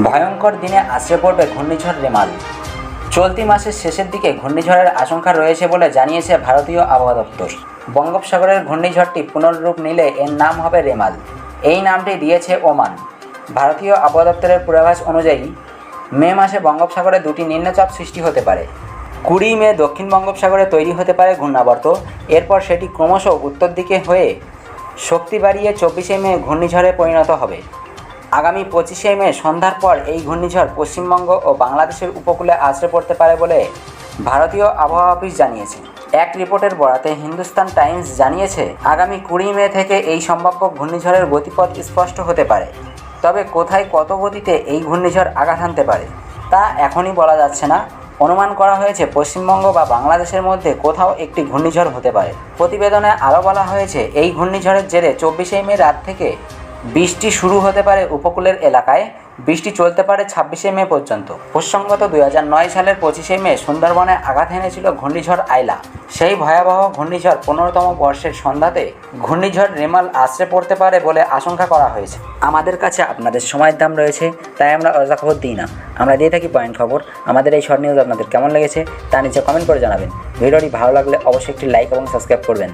ভয়ঙ্কর দিনে আছড়ে পড়বে ঘূর্ণিঝড় রেমাল। চলতি মাসের শেষের দিকে ঘূর্ণিঝড়ের আশঙ্কা রয়েছে বলে জানিয়েছে ভারতীয় আবহাওয়া দপ্তর। বঙ্গোপসাগরের ঘূর্ণিঝড়টি পুনর্রূপ নিলে এর নাম হবে রেমাল। এই নামটি দিয়েছে ওমান। ভারতীয় আবহাওয়া দপ্তরের পূর্বাভাস অনুযায়ী মে মাসে বঙ্গোপসাগরে দুটি নিম্নচাপ সৃষ্টি হতে পারে। 20 মে দক্ষিণ বঙ্গোপসাগরে তৈরি হতে পারে ঘূর্ণাবর্ত। এরপর সেটি ক্রমশ উত্তর দিকে হয়ে শক্তি বাড়িয়ে 24শে মে ঘূর্ণিঝড়ে পরিণত হবে। আগামী 25শে মে সন্ধ্যার পর এই ঘূর্ণিঝড় পশ্চিমবঙ্গ ও বাংলাদেশের উপকূলে আছড়ে পড়তে পারে বলে ভারতীয় আবহাওয়া অফিস জানিয়েছে। এক রিপোর্টের বরাতে হিন্দুস্তান টাইমস জানিয়েছে, আগামী 20 মে থেকে এই সম্ভাব্য ঘূর্ণিঝড়ের গতিপথ স্পষ্ট হতে পারে। তবে কোথায় কত গতিতে এই ঘূর্ণিঝড় আঘাত হানতে পারে তা এখনই বলা যাচ্ছে না। অনুমান করা হয়েছে পশ্চিমবঙ্গ বা বাংলাদেশের মধ্যে কোথাও একটি ঘূর্ণিঝড় হতে পারে। প্রতিবেদনে আরও বলা হয়েছে, এই ঘূর্ণিঝড়ের জেরে 24শে মে রাত থেকে বৃষ্টি শুরু হতে পারে উপকূলের এলাকায়। বৃষ্টি চলতে পারে 26শে মে পর্যন্ত। প্রসঙ্গত 2009 সালের 25শে মে সুন্দরবনে আঘাত এনেছিল ঘূর্ণিঝড় আইলা। সেই ভয়াবহ ঘূর্ণিঝড় 15তম বর্ষের সন্ধ্যাতে ঘূর্ণিঝড় রেমাল আছড়ে পড়তে পারে বলে আশঙ্কা করা হয়েছে। আমাদের কাছে আপনাদের সময়ের দাম রয়েছে, তাই আমরা অযথা খবর দিই না, আমরা দিয়ে থাকি পয়েন্ট খবর। আমাদের এই শর্ট নিউজ আপনাদের কেমন লেগেছে তা নিচে কমেন্ট করে জানাবেন। ভিডিওটি ভালো লাগলে অবশ্যই একটি লাইক এবং সাবস্ক্রাইব করবেন।